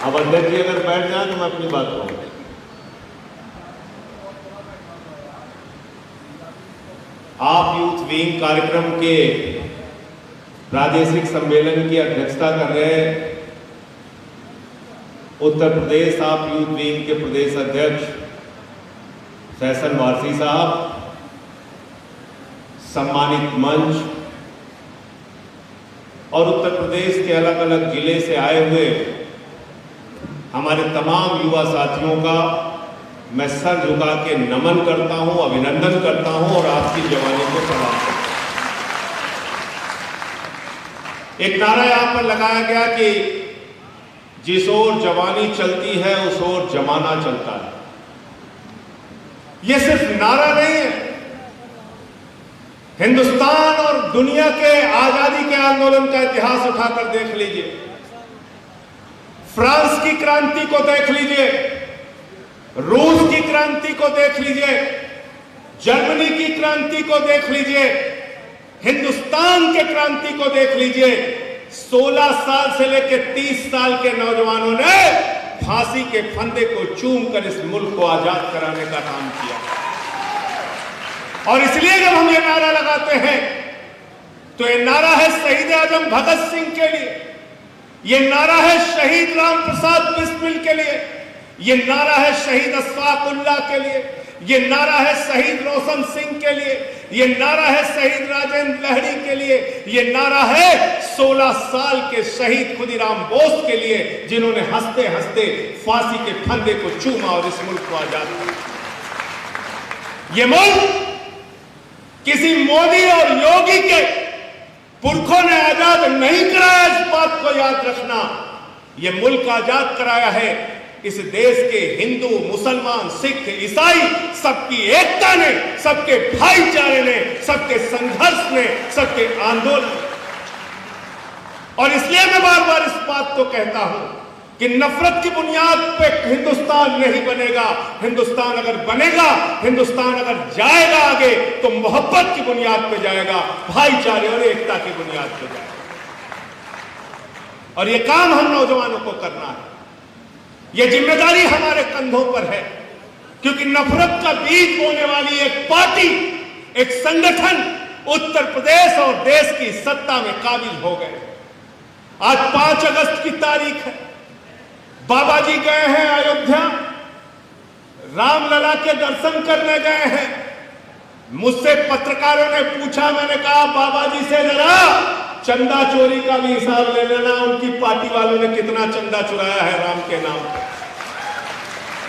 अब अध्यक्ष जी अगर बैठ जाए तो मैं अपनी बात कहूंगा। आप यूथ विंग कार्यक्रम के प्रादेशिक सम्मेलन की अध्यक्षता कर रहे उत्तर प्रदेश आप यूथ विंग के प्रदेश अध्यक्ष फैसल वारसी साहब, सम्मानित मंच और उत्तर प्रदेश के अलग अलग जिले से आए हुए हमारे तमाम युवा साथियों का मैं सर झुका के नमन करता हूं, अभिनंदन करता हूं और आपकी जवानी को सलाम करता हूं। एक नारा यहां पर लगाया गया कि जिस ओर जवानी चलती है उस ओर जमाना चलता है। यह सिर्फ नारा नहीं है, हिंदुस्तान और दुनिया के आजादी के आंदोलन का इतिहास उठाकर देख लीजिए। फ्रांस की क्रांति को देख लीजिए, रूस की क्रांति को देख लीजिए, जर्मनी की क्रांति को देख लीजिए, हिंदुस्तान के क्रांति को देख लीजिए। 16 साल से लेकर 30 साल के नौजवानों ने फांसी के फंदे को चूम कर इस मुल्क को आजाद कराने का काम किया। और इसलिए जब हम ये नारा लगाते हैं तो ये नारा है शहीद आजम भगत सिंह के लिए, ये नारा है शहीद राम प्रसाद बिस्मिल के लिए, ये नारा है शहीद अशफाक उल्लाह के लिए, ये नारा है शहीद रोशन सिंह के लिए, ये नारा है शहीद राजेंद्र लहरी के लिए, ये नारा है 16 साल के शहीद खुदीराम बोस के लिए, जिन्होंने हंसते हंसते फांसी के फंदे को चूमा और इस मुल्क को आजाद किया। ये मुल्क किसी मोदी और योगी के पुरखों ने आजाद नहीं कराया, इस बात को याद रखना। यह मुल्क आजाद कराया है इस देश के हिंदू, मुसलमान, सिख, ईसाई सबकी एकता ने, सबके भाईचारे ने, सबके संघर्ष ने, सबके आंदोलन। और इसलिए मैं बार बार इस बात को कहता हूं कि नफरत की बुनियाद पे हिंदुस्तान नहीं बनेगा। हिंदुस्तान अगर बनेगा, हिंदुस्तान अगर जाएगा आगे तो मोहब्बत की बुनियाद पे जाएगा, भाईचारे और एकता की बुनियाद पे जाएगा। और ये काम हम नौजवानों को करना है, ये जिम्मेदारी हमारे कंधों पर है, क्योंकि नफरत का बीज बोने वाली एक पार्टी, एक संगठन उत्तर प्रदेश और देश की सत्ता में काबिज हो गए। आज 5 अगस्त की तारीख है, बाबा जी गए हैं अयोध्या, रामलला के दर्शन करने गए हैं। मुझसे पत्रकारों ने पूछा, मैंने कहा बाबा जी से जरा चंदा चोरी का भी हिसाब ले लेना, उनकी पार्टी वालों ने कितना चंदा चुराया है राम के नाम पे।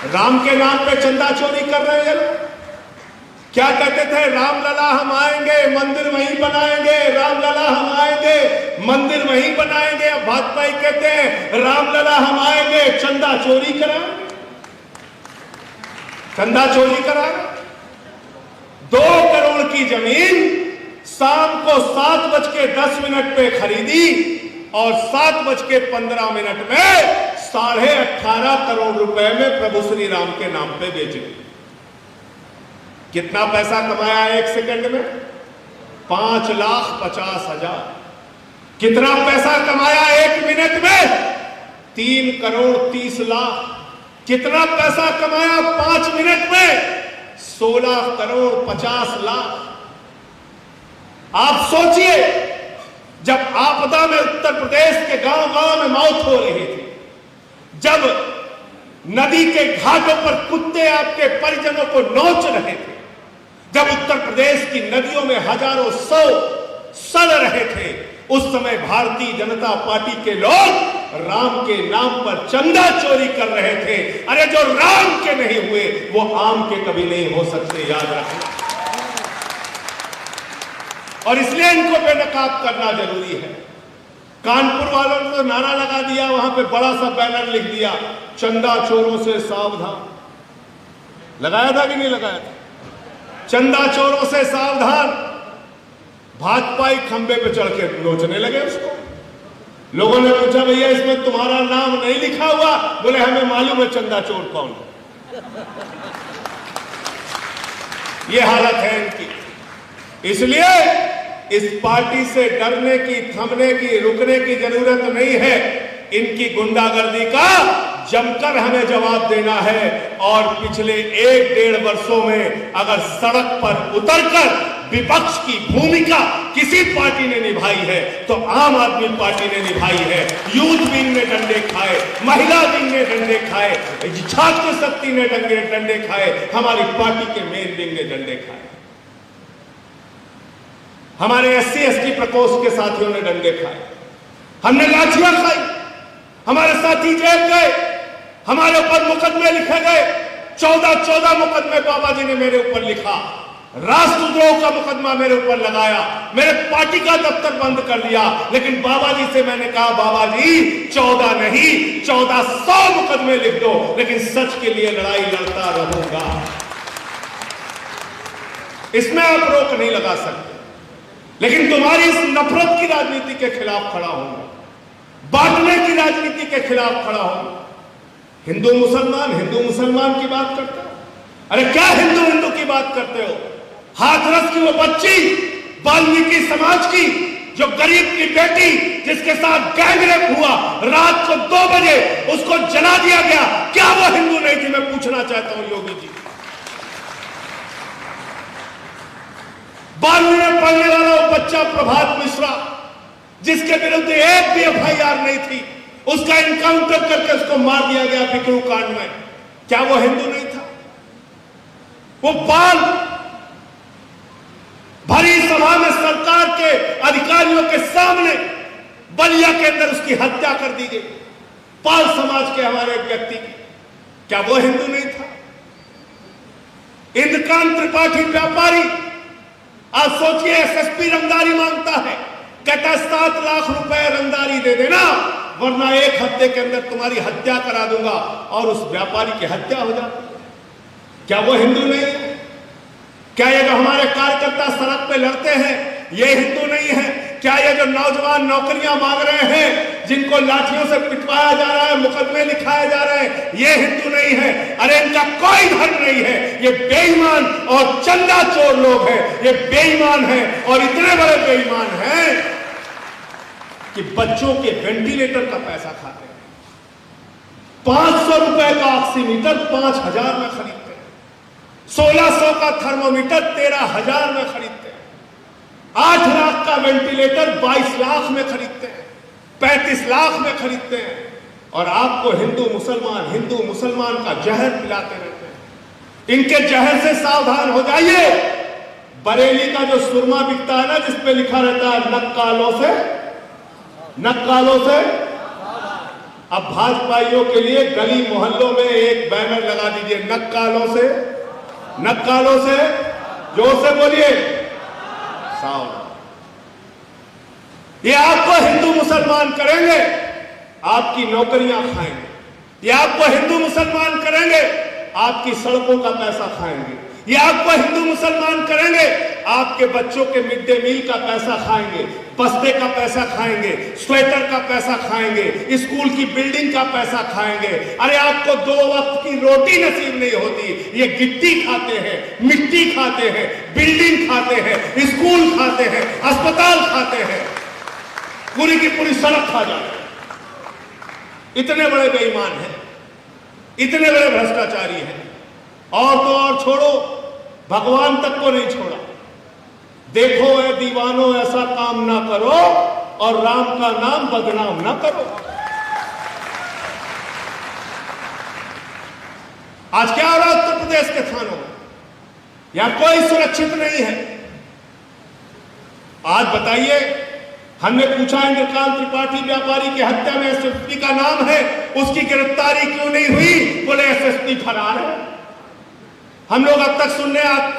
राम के नाम पे चंदा चोरी कर रहे हैं लोग। क्या कहते थे, रामलला हम आएंगे मंदिर वहीं बनाएंगे, रामलला हम आएंगे मंदिर वहीं बनाएंगे। अब भाजपा ही कहते हैं रामलला हम आएंगे चंदा चोरी कराएंगे, चंदा चोरी कराएंगे। 2 करोड़ की जमीन शाम को 7:10 पे खरीदी और 7:15 में 18.5 करोड़ रुपए में प्रभु श्री राम के नाम पे बेच दी। कितना पैसा कमाया 1 सेकंड में? 5,50,000। कितना पैसा कमाया 1 मिनट में? 3 करोड़ 30 लाख। कितना पैसा कमाया 5 मिनट में? 16 करोड़ 50 लाख। आप सोचिए, जब आपदा में उत्तर प्रदेश के गांव-गांव में मौत हो रही थी, जब नदी के घाटों पर कुत्ते आपके परिजनों को नोच रहे थे, जब उत्तर प्रदेश की नदियों में हजारों सौ सड़ रहे थे, उस समय भारतीय जनता पार्टी के लोग राम के नाम पर चंदा चोरी कर रहे थे। अरे जो राम के नहीं हुए वो आम के कभी नहीं हो सकते, याद रखना। और इसलिए इनको बेनकाब करना जरूरी है। कानपुर वालों ने तो नारा लगा दिया, वहां पे बड़ा सा बैनर लिख दिया, चंदा चोरों से सावधान। लगाया था कि नहीं लगाया था? चंदा चोरों से सावधान। भाजपाई खंबे पे चढ़ के नोचने लगे उसको। लोगों ने पूछा, भैया इसमें तुम्हारा नाम नहीं लिखा हुआ? बोले हमें मालूम है चंदा चोर कौन है। ये हालत है इनकी। इसलिए इस पार्टी से डरने की, थमने की, रुकने की जरूरत नहीं है। इनकी गुंडागर्दी का जमकर हमें जवाब देना है। और पिछले 1-1.5 वर्षों में अगर सड़क पर उतरकर विपक्ष की भूमिका किसी पार्टी ने निभाई है तो आम आदमी पार्टी ने निभाई है। यूथ विंग ने डंडे खाए, महिला विंग ने डंडे खाए, छात्र शक्ति ने डंडे खाए, हमारी पार्टी के मेन विंग ने डंडे खाए, हमारे SC/ST प्रकोष्ठ के साथियों ने डंडे खाए, हमने लाठियां खाई, हमारे साथी जेल गए, हमारे ऊपर मुकदमे लिखे गए। 14 मुकदमे बाबा जी ने मेरे ऊपर लिखा, राष्ट्रद्रोह का मुकदमा मेरे ऊपर लगाया, मेरे पार्टी का दफ्तर बंद कर दिया। लेकिन बाबा जी से मैंने कहा, बाबा जी 14 नहीं 1400 मुकदमे लिख दो, लेकिन सच के लिए लड़ाई लड़ता रहूंगा। इसमें आप रोक नहीं लगा सकते, लेकिन तुम्हारी इस नफरत की राजनीति के खिलाफ खड़ा होगा, बांटने की राजनीति के खिलाफ खड़ा होगा। हिंदू मुसलमान की बात करते हो, अरे क्या हिंदू की बात करते हो? हाथरस की वो बच्ची, वाल्मीकि समाज की, जो गरीब की बेटी जिसके साथ गैंगरेप हुआ, रात को 2 बजे उसको जला दिया गया, क्या वो हिंदू नहीं थी? मैं पूछना चाहता हूं योगी जी। 12वीं में पढ़ने वाला वो बच्चा प्रभात मिश्रा, जिसके विरुद्ध एक भी FIR नहीं थी, उसका इनकाउंटर करके उसको मार दिया गया बिकरू कांड में, क्या वो हिंदू नहीं था? वो बाल भरी सभा में सरकार के अधिकारियों के सामने बलिया के अंदर उसकी हत्या कर दी गई, पाल समाज के हमारे एक व्यक्ति की, क्या वो हिंदू नहीं था? इंद्रकांत त्रिपाठी व्यापारी, आप सोचिए, SSP रंगदारी मांगता है, कहता 7 लाख रुपए रंगदारी दे देना वरना 1 हफ्ते के अंदर तुम्हारी हत्या करा दूंगा, और उस व्यापारी की हत्या हो जाती है। क्या वो हिंदू नहीं है? क्या ये जो हमारे कार्यकर्ता सड़क पे लड़ते हैं ये हिंदू नहीं है? क्या ये जो नौजवान नौकरियां मांग रहे हैं, जिनको लाठियों से पिटवाया जा रहा है, मुकदमे लिखाए जा रहे हैं, ये हिंदू नहीं है? अरे इनका कोई धर्म नहीं है, ये बेईमान और चंदा चोर लोग हैं, ये बेईमान हैं, और इतने बड़े बेईमान हैं कि बच्चों के वेंटिलेटर का पैसा खाते हैं। 500 रुपए का ऑक्सीमीटर 5000 में खरीदते हैं, 1600 का थर्मोमीटर 13000 में खरीदते हैं, 8 लाख का वेंटिलेटर 22 लाख में खरीदते हैं, 35 लाख में खरीदते हैं, और आपको हिंदू मुसलमान का जहर पिलाते रहते हैं। इनके जहर से सावधान हो जाइए। बरेली का जो सुरमा बिकता है ना, जिसपे लिखा रहता है नक्कालों से, अब भाजपाइयों के लिए गली मोहल्लों में एक बैनर लगा दीजिए, नक्कालों से, जोर से बोलिए, सावधान। ये आपको हिंदू मुसलमान करेंगे, आपकी नौकरियां खाएंगे, ये आपको हिंदू मुसलमान करेंगे, आपकी सड़कों का पैसा खाएंगे, ये आपको हिंदू मुसलमान करेंगे, आपके बच्चों के मिड डे मील का पैसा खाएंगे, बस्ते का पैसा खाएंगे, स्वेटर का पैसा खाएंगे, स्कूल की बिल्डिंग का पैसा खाएंगे। अरे आपको 2 वक्त की रोटी नसीब नहीं होती, ये गिट्टी खाते हैं, मिट्टी खाते हैं, बिल्डिंग खाते हैं, स्कूल खाते हैं, अस्पताल खाते हैं, पूरी की पूरी सड़क खा जाते हैं। इतने बड़े बेईमान हैं, इतने बड़े भ्रष्टाचारी हैं। और तो और छोड़ो, भगवान तक को नहीं छोड़ा। देखो ए दीवानों, ऐसा काम ना करो और राम का नाम बदनाम ना करो। आज क्या हो रहा है उत्तर प्रदेश के थानों में? यहां कोई सुरक्षित नहीं है। आज बताइए, हमने पूछा इंद्रकांत त्रिपाठी व्यापारी की हत्या में SSP का नाम है, उसकी गिरफ्तारी क्यों नहीं हुई? बोले SSP फरार है। हम लोग अब तक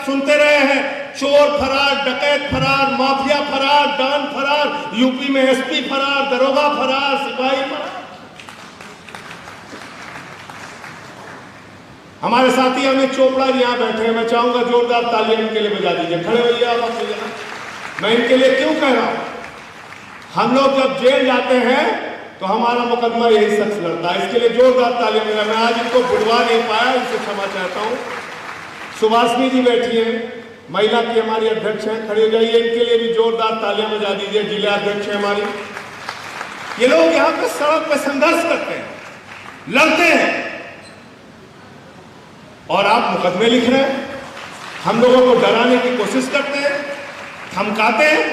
सुनते रहे हैं, चोर फरार, डकैत फरार, माफिया फरार, डान फरार, यूपी में SP फरार, दरोगा फरार, सिपाही फरार। हमारे साथी अमित चोपड़ा जी यहां बैठे हैं, मैं चाहूंगा जोरदार तालियां इनके लिए बजा दीजिए। खड़े होइए आप अपनी जगह। मैं इनके लिए क्यों कह रहा हूं? हम लोग जब जेल जाते हैं तो हमारा मुकदमा यही शख्स लड़ता है, इसके लिए जोरदार तालियां बजा। मैं आज इनको बुलवा नहीं पाया, इनसे क्षमा चाहता हूं। सुभाषनी जी बैठी हैं, महिला की हमारी अध्यक्ष हैं, खड़ी हो जाइए, इनके लिए भी जोरदार तालियां बजा दीजिए। जिला अध्यक्ष है हमारी। ये लोग यहां पे सड़क पे संघर्ष करते हैं, लड़ते हैं, और आप मुकदमे लिख रहे हैं, हम लोगों को डराने की कोशिश करते हैं, धमकाते हैं।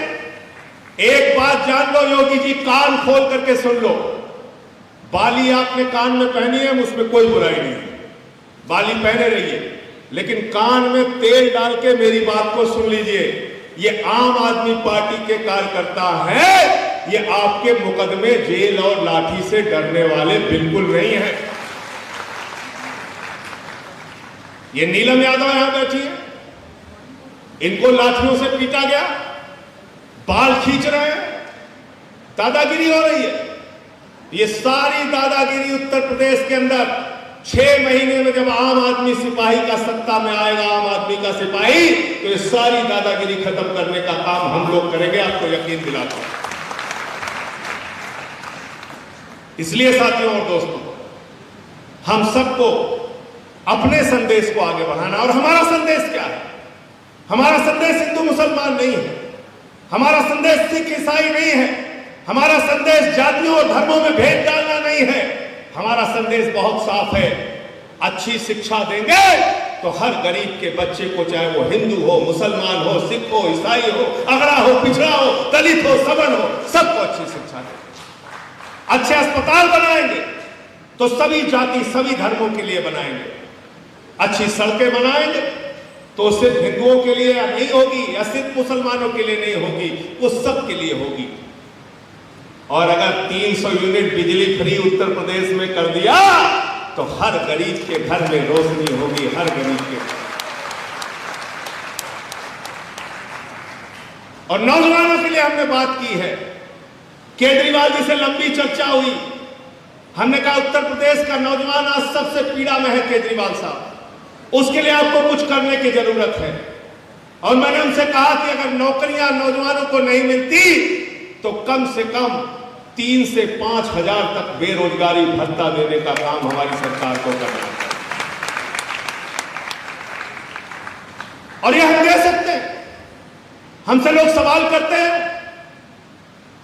एक बात जान लो योगी जी, कान खोल करके सुन लो, बाली आपने कान में पहनी है, उसमें कोई बुराई नहीं है, बाली पहने रहिए, लेकिन कान में तेल डाल के मेरी बात को सुन लीजिए। ये आम आदमी पार्टी के कार्यकर्ता हैं, ये आपके मुकदमे, जेल और लाठी से डरने वाले बिल्कुल नहीं हैं। ये नीलम यादव यहां बैठी है, इनको लाठियों से पीटा गया, बाल खींच रहे हैं, दादागिरी हो रही है। ये सारी दादागिरी उत्तर प्रदेश के अंदर 6 महीने में जब आम आदमी सिपाही का सत्ता में आएगा, आम आदमी का सिपाही, तो ये सारी दादागिरी खत्म करने का काम हम लोग करेंगे, आपको यकीन दिलाता हूं। इसलिए साथियों और दोस्तों, हम सबको अपने संदेश को आगे बढ़ाना, और हमारा संदेश क्या है? हमारा संदेश हिंदू मुसलमान नहीं है, हमारा संदेश सिख ईसाई नहीं है, हमारा संदेश जातियों और धर्मों में भेद डालना नहीं है। हमारा संदेश बहुत साफ है, अच्छी शिक्षा देंगे तो हर गरीब के बच्चे को, चाहे वो हिंदू हो, मुसलमान हो, सिख हो, ईसाई हो, अगड़ा हो, पिछड़ा हो, दलित हो, सवर्ण हो, सबको अच्छी शिक्षा देंगे। अच्छे अस्पताल बनाएंगे तो सभी जाति, सभी धर्मों के लिए बनाएंगे। अच्छी सड़कें बनाएंगे तो सिर्फ हिंदुओं के लिए नहीं होगी, या सिर्फ मुसलमानों के लिए नहीं होगी, वो सबके लिए होगी। और अगर 300 यूनिट बिजली फ्री उत्तर प्रदेश में कर दिया तो हर गरीब के घर में रोशनी होगी, हर गरीब के। और नौजवानों के लिए हमने बात की है, केजरीवाल जी से लंबी चर्चा हुई, हमने कहा उत्तर प्रदेश का नौजवान आज सबसे पीड़ा में है केजरीवाल साहब, उसके लिए आपको कुछ करने की जरूरत है। और मैंने उनसे कहा कि अगर नौकरियां नौजवानों को नहीं मिलती तो कम से कम 3 से 5 हजार तक बेरोजगारी भत्ता देने का काम हमारी सरकार को करना है, और यह हम दे सकते हैं। हमसे लोग सवाल करते हैं,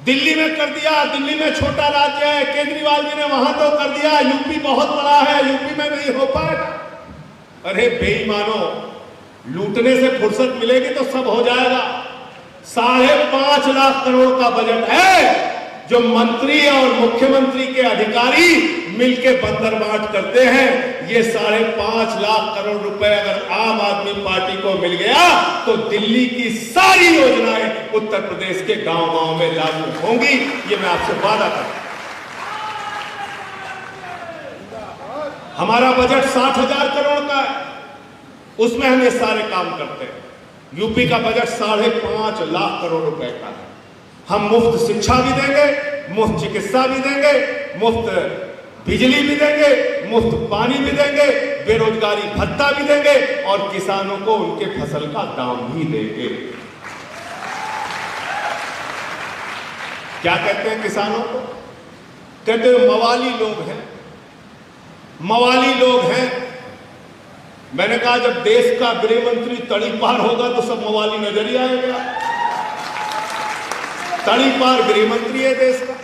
दिल्ली में कर दिया, दिल्ली में छोटा राज्य है, केजरीवाल जी ने वहां तो कर दिया, यूपी बहुत बड़ा है, यूपी में नहीं हो पाएगा। अरे बेईमानो, लूटने से फुर्सत मिलेगी तो सब हो जाएगा। 5.5 लाख करोड़ का बजट है जो मंत्री और मुख्यमंत्री के अधिकारी मिलकर बंदरबाट करते हैं। ये 5.5 लाख करोड़ रुपए अगर आम आदमी पार्टी को मिल गया तो दिल्ली की सारी योजनाएं उत्तर प्रदेश के गांव-गांव में लागू होंगी, ये मैं आपसे वादा करता हूं। हमारा बजट 60,000 करोड़ का है, उसमें हम ये सारे काम करते हैं। यूपी का बजट 5.5 लाख करोड़ रुपए का है। हम मुफ्त शिक्षा भी देंगे, मुफ्त चिकित्सा भी देंगे, मुफ्त बिजली भी देंगे, मुफ्त पानी भी देंगे, बेरोजगारी भत्ता भी देंगे, और किसानों को उनके फसल का दाम भी देंगे। क्या कहते हैं किसानों को? कहते हैं मवाली लोग हैं, मवाली लोग हैं। मैंने कहा जब देश का गृह मंत्री तड़ीपार होगा तो सब मवाली नजर ही आएगा। तड़ीपार गृह मंत्री है देश का।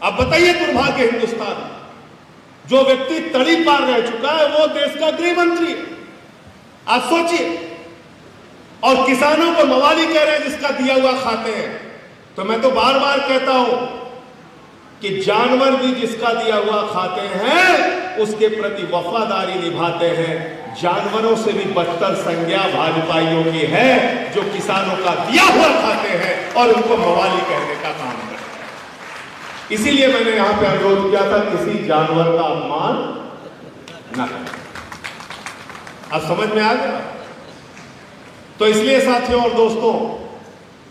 अब बताइए दुर्भाग्य हिंदुस्तान में, जो व्यक्ति तड़ीपार रह चुका है वो देश का गृह मंत्री है। आप सोचिए, और किसानों को मवाली कह रहे हैं जिसका दिया हुआ खाते हैं। तो मैं तो बार बार कहता हूं कि जानवर भी जिसका दिया हुआ खाते हैं उसके प्रति वफादारी निभाते हैं। जानवरों से भी बदतर संज्ञा भाजपाइयों की है जो किसानों का दिया हुआ खाते हैं और उनको मवाली कहने का काम करते हैं। इसीलिए मैंने यहां पे अनुरोध किया था किसी जानवर का अपमान न करें। अब समझ में आ गया? तो इसलिए साथियों और दोस्तों,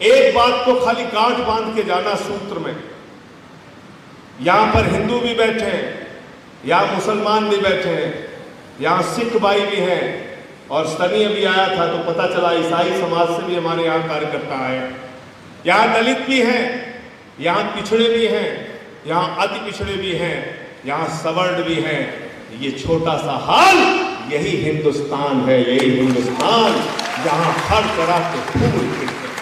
एक बात को खाली गांठ बांध के जाना सूत्र में, यहां पर हिंदू भी बैठे हैं, यहां मुसलमान भी बैठे हैं, यहां सिख भाई भी हैं, और सनी अभी आया था तो पता चला ईसाई समाज से भी हमारे यहां कार्यकर्ता आए। यहां दलित भी हैं, यहां पिछड़े भी हैं, यहां अति पिछड़े भी हैं, यहां सवर्ण भी हैं। ये छोटा सा हाल, यही हिंदुस्तान है, यही हिंदुस्तान जहां हर तरह के फूल खिलते हैं।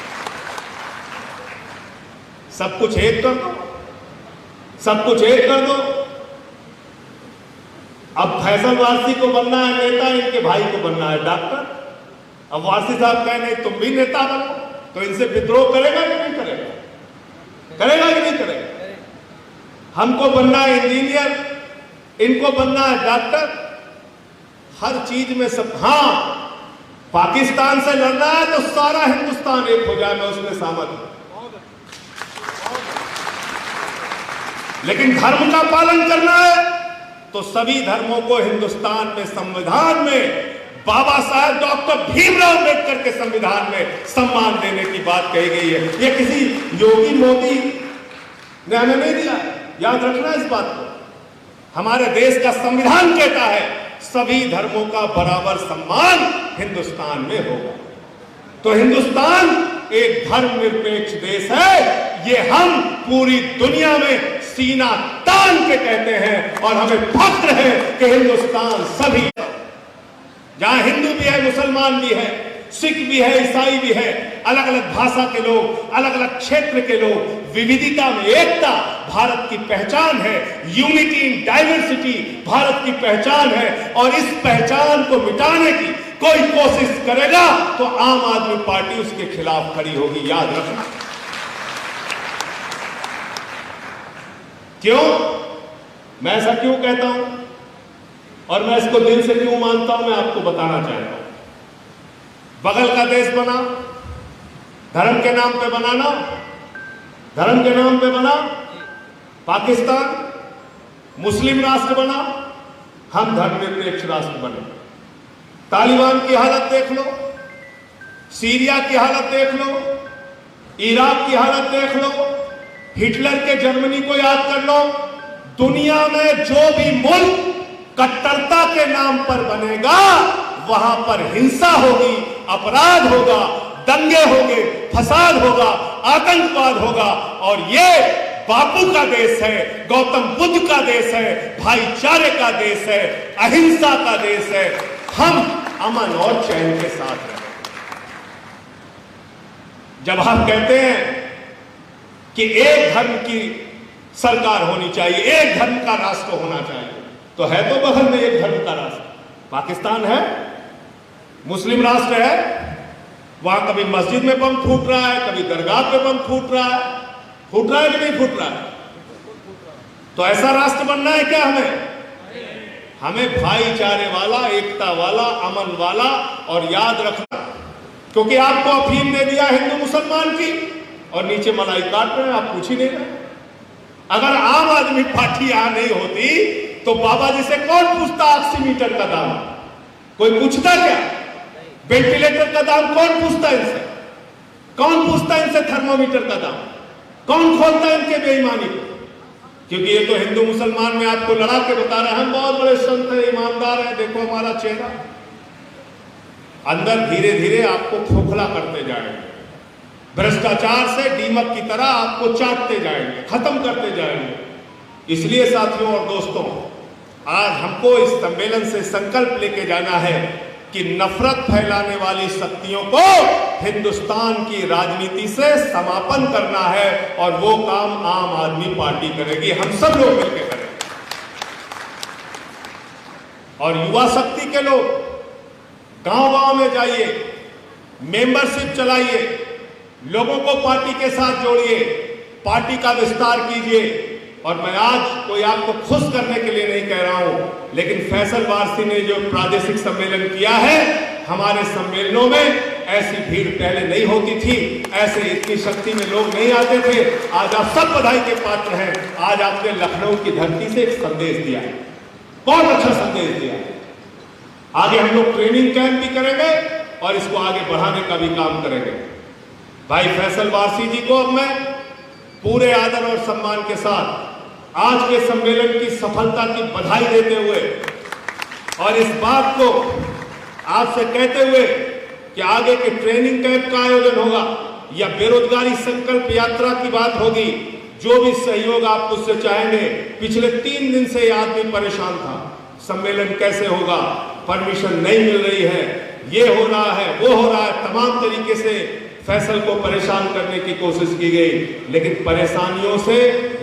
सब कुछ एक कर दो, सब कुछ एक कर दो। अब फैसल वारसी को बनना है नेता, इनके भाई को बनना है डॉक्टर। अब वारसी साहब कहे नहीं तुम भी नेता बनो, तो इनसे विद्रोह करेगा कि नहीं करेगा? करेगा कि नहीं करेगा? हमको बनना है इंजीनियर, इनको बनना है डॉक्टर। हर चीज में सब। हाँ, पाकिस्तान से लड़ना है तो सारा हिंदुस्तान एक हो जाए, मैं उसमें सहमत हूं। लेकिन धर्म का पालन करना है तो सभी धर्मों को हिंदुस्तान में संविधान में बाबा साहब डॉक्टर भीमराव अम्बेडकर के संविधान में सम्मान देने की बात कही गई है। ये किसी योगी मोदी ने हमें नहीं दिया, याद रखना इस बात को। हमारे देश का संविधान कहता है सभी धर्मों का बराबर सम्मान हिंदुस्तान में होगा। तो हिंदुस्तान एक धर्मनिरपेक्ष देश है, ये हम पूरी दुनिया में सीना तान के कहते हैं और हमें फख्र है कि हिंदुस्तान सभी, जहां हिंदू भी है, मुसलमान भी है, सिख भी है, ईसाई भी है, अलग अलग भाषा के लोग, अलग अलग क्षेत्र के लोग, विविधता में एकता भारत की पहचान है। यूनिटी इन डाइवर्सिटी भारत की पहचान है। और इस पहचान को मिटाने की कोई कोशिश करेगा तो आम आदमी पार्टी उसके खिलाफ खड़ी होगी, याद रखना। क्यों? मैं ऐसा क्यों कहता हूं और मैं इसको दिल से क्यों मानता हूं, मैं आपको बताना चाहता हूं। बगल का देश बना, धर्म के नाम पे बनाना, धर्म के नाम पे बना पाकिस्तान, मुस्लिम राष्ट्र बना, हम धर्मनिरपेक्ष राष्ट्र बने। तालिबान की हालत देख लो, सीरिया की हालत देख लो, इराक की हालत देख लो, हिटलर के जर्मनी को याद कर लो। दुनिया में जो भी मुल्क कट्टरता के नाम पर बनेगा वहां पर हिंसा होगी, अपराध होगा, दंगे होंगे, फसाद होगा, आतंकवाद होगा। और ये बापू का देश है, गौतम बुद्ध का देश है, भाईचारे का देश है, अहिंसा का देश है। हम अमन और चैन के साथ रहें। जब हम कहते हैं कि एक धर्म की सरकार होनी चाहिए, एक धर्म का राष्ट्र होना चाहिए, तो है तो बगल में एक धर्म का राष्ट्र पाकिस्तान है, मुस्लिम राष्ट्र है। वहां कभी मस्जिद में बम फूट रहा है, कभी दरगाह पे बम फूट रहा है कि नहीं फूट रहा है? तो ऐसा राष्ट्र बनना है क्या हमें? हमें भाईचारे वाला, एकता वाला, अमन वाला। और याद रखना, क्योंकि आपको अफीम दे दिया हिंदू मुसलमान की और नीचे मलाई काट रहे हैं, आप पूछ ही नहीं रहे। अगर आम आदमी पार्टी यहां नहीं होती तो बाबा जी से कौन पूछता ऑक्सीमीटर का दाम? कोई पूछता क्या? वेंटिलेटर का दाम कौन पूछता इनसे? कौन पूछता इनसे थर्मोमीटर का दाम? कौन खोलता इनके बेईमानी को? क्योंकि ये तो हिंदू मुसलमान में आपको लड़ा के बता रहे हैं हम बहुत बड़े संत हैं, ईमानदार हैं, देखो हमारा चेहरा। अंदर धीरे धीरे आपको खोखला करते जाएंगे, भ्रष्टाचार से दीमक की तरह आपको चाटते जाएंगे, खत्म करते जाएंगे। इसलिए साथियों और दोस्तों, आज हमको इस सम्मेलन से संकल्प लेके जाना है कि नफरत फैलाने वाली शक्तियों को हिंदुस्तान की राजनीति से समापन करना है। और वो काम आम आदमी पार्टी करेगी, हम सब लोग मिलकर करेंगे। और युवा शक्ति के लोग गांव-गांव में जाइए, मेंबरशिप चलाइए, लोगों को पार्टी के साथ जोड़िए, पार्टी का विस्तार कीजिए। और मैं आज कोई आपको खुश करने के लिए नहीं कह रहा हूं, लेकिन फैसल वारसी ने जो प्रादेशिक सम्मेलन किया है, हमारे सम्मेलनों में ऐसी भीड़ पहले नहीं होती थी, ऐसे इतनी शक्ति में लोग नहीं आते थे। आज आप सब बधाई के पात्र हैं। आज आपने लखनऊ की धरती से एक संदेश दिया है, बहुत अच्छा संदेश दिया है। आगे हम लोग ट्रेनिंग कैंप भी करेंगे और इसको आगे बढ़ाने का भी काम करेंगे। भाई फैसल वारसी जी को अब मैं पूरे आदर और सम्मान के साथ आज के सम्मेलन की सफलता की बधाई देते हुए और इस बात को आपसे कहते हुए कि आगे के ट्रेनिंग कैंप का आयोजन होगा या बेरोजगारी संकल्प यात्रा की बात होगी, जो भी सहयोग आप मुझसे चाहेंगे। पिछले 3 दिन से यह आदमी परेशान था, सम्मेलन कैसे होगा, परमिशन नहीं मिल रही है, ये हो रहा है, वो हो रहा है, तमाम तरीके से फैसल को परेशान करने की कोशिश की गई, लेकिन परेशानियों से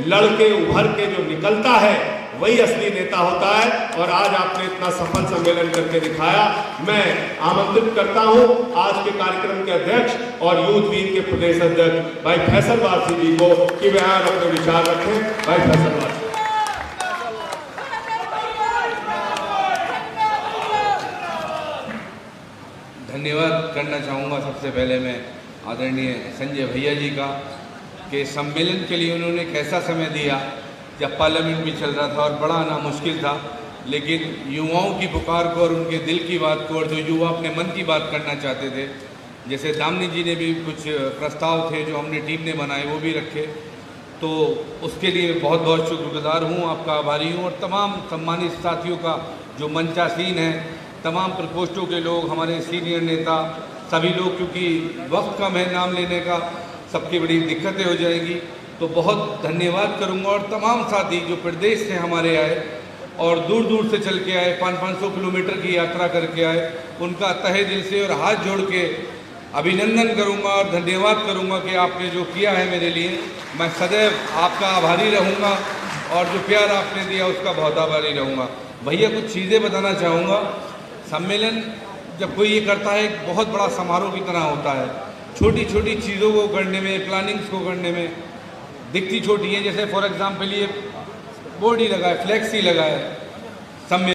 लड़के उभर के जो निकलता है वही असली नेता होता है। और आज आपने इतना सफल सम्मेलन करके दिखाया। मैं आमंत्रित करता हूं आज के कार्यक्रम के अध्यक्ष और यूथ विंग के प्रदेश अध्यक्ष भाई फैसल वारसी जी को कि वे आज अपने विचार रखें। भाई फैसल वारसी। धन्यवाद करना चाहूँगा सबसे पहले मैं आदरणीय संजय भैया जी का कि सम्मेलन के लिए उन्होंने कैसा समय दिया जब पार्लियामेंट भी चल रहा था और बड़ा आना मुश्किल था, लेकिन युवाओं की पुकार को और उनके दिल की बात को और जो युवा अपने मन की बात करना चाहते थे, जैसे दामिनी जी ने भी कुछ प्रस्ताव थे जो हमने टीम ने बनाए वो भी रखे, तो उसके लिए बहुत बहुत शुक्रगुजार हूँ, आपका आभारी हूँ। और तमाम सम्मानित साथियों का जो मंचासीन है, तमाम प्रकोष्ठों के लोग, हमारे सीनियर नेता, सभी लोग, क्योंकि वक्त कम है नाम लेने का, सबकी बड़ी दिक्कतें हो जाएंगी, तो बहुत धन्यवाद करूंगा। और तमाम साथी जो प्रदेश से हमारे आए और दूर दूर से चल के आए, 500-500 किलोमीटर की यात्रा करके आए, उनका तहे दिल से और हाथ जोड़ के अभिनंदन करूंगा और धन्यवाद करूंगा कि आपने जो किया है मेरे लिए, मैं सदैव आपका आभारी रहूँगा और जो प्यार आपने दिया उसका बहुत आभारी रहूँगा। भैया कुछ चीज़ें बताना चाहूँगा। सम्मेलन जब कोई ये करता है एक बहुत बड़ा समारोह की तरह होता है, छोटी छोटी चीज़ों को करने में, प्लानिंग्स को करने में दिखती छोटी है, जैसे फॉर एग्जांपल ये बोर्ड ही लगा है, फ्लैक्स ही लगा है सम्मेलन